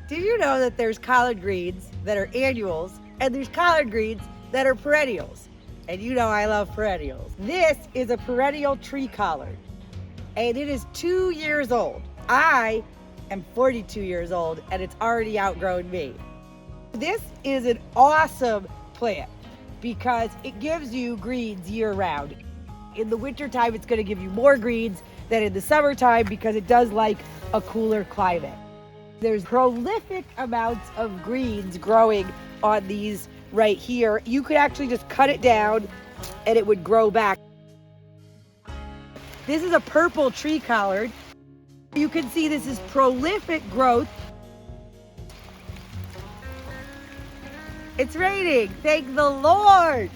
Did you know that there's collard greens that are annuals and there's collard greens that are perennials? And you know I love perennials. This is a perennial tree collard and it is 2 years old. I am 42 years old and it's already outgrown me. This is an awesome plant because it gives you greens year round. In the wintertime, it's going to give you more greens than in the summertime because it does like a cooler climate. There's prolific amounts of greens growing on these right here. You could actually just cut it down and it would grow back. This is a purple tree collard. You can see this is prolific growth. It's raining, thank the Lord.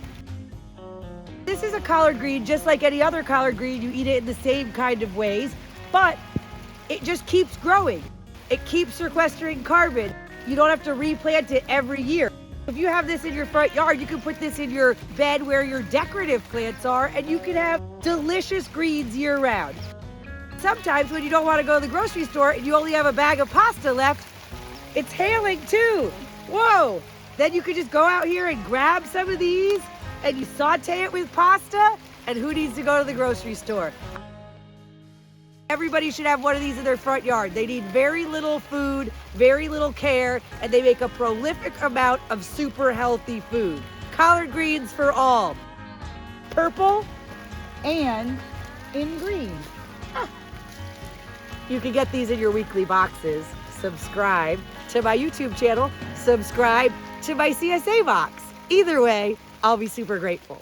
This is a collard green just like any other collard green. You eat it in the same kind of ways, but it just keeps growing. It keeps sequestering carbon. You don't have to replant it every year. If you have this in your front yard, you can put this in your bed where your decorative plants are, and you can have delicious greens year round. Sometimes when you don't want to go to the grocery store and you only have a bag of pasta left, it's hailing too. Whoa! Then you can just go out here and grab some of these and you saute it with pasta, and who needs to go to the grocery store? Everybody should have one of these in their front yard. They need very little food, very little care, and they make a prolific amount of super healthy food. Collard greens for all. Purple and in green. You can get these in your weekly boxes. Subscribe to my YouTube channel. Subscribe to my CSA box. Either way, I'll be super grateful.